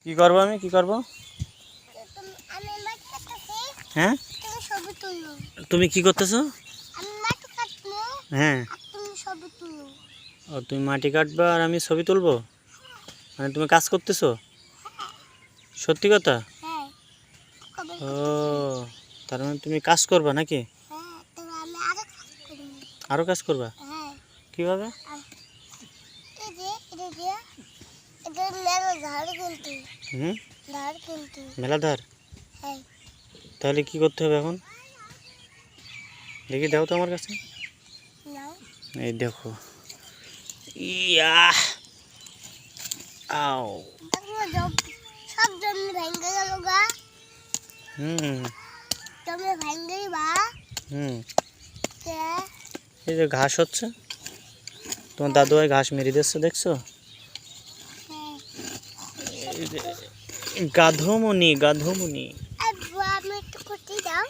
কি করবো আমি কি করবো? হ্যাঁ তুমি কি করতেছো? হ্যাঁ ও তুমি মাটি কাটবা আর আমি ছবি তুলবো, মানে তুমি কাজ করতেছো? সত্যি কথা? ও তার মানে তুমি কাজ করবা নাকি? আরো কাজ করবা? কিভাবে? মেলা ধার? তাহলে কি করতে হবে এখন? দেখি দাও তো আমার কাছে। এই দেখো, ইয়া আও সব জমি ভেঙে গেল গা। জমি ভেঙে বা। এই যে ঘাস হচ্ছে, তোমার দাদু ভাই ঘাস মেরে দিচ্ছে, দেখছো? গাধমণি গাধমণি। আমি একটু করতে দাও।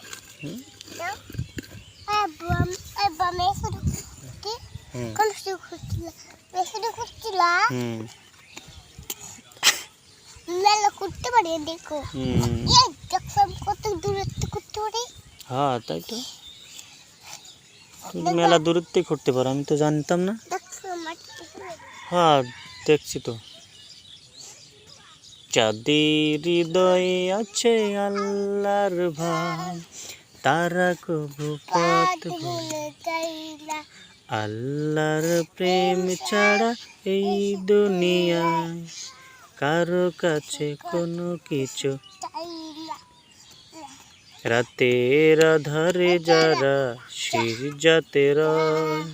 মেলা করতে পারি, দেখো কত দূরত্ব করতে পারি। হ্যাঁ তাই তো, তুমি মেলা দূরত্বে করতে পারো, আমি তো জানতাম না। হ্যাঁ দেখছি তো। যাদের হৃদয়ে আছে আল্লাহর ভাই, তারা কবু পথ ভুলে যায় না। আল্লাহর প্রেম ছাড়া এই দুনিয়ায় কারো কাছে কোনো কিছু। রাতের আধারে যারা শিরজাতে রয়,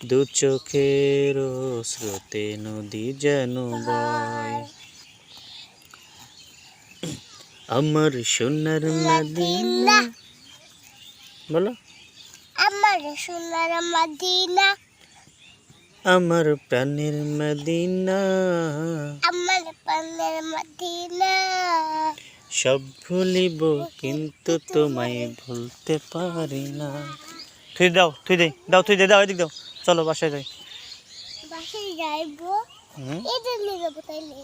দু চোখের স্রোতে নদী যেন বয়। আমার সোনার মদিনা, বলো। আমার সোনার মদিনা, আমার প্রাণের মদিনা, আমার প্রাণের মদিনা। সব ভুলিব কিন্তু তোমায় ভুলতে পারি না। তুই দাও, তুই দে দাও, তুই দে দাও, এদিক দাও। চলো বাসায় যাই। বাসায় যাইবো, এই জন্য যাবো তাইলে।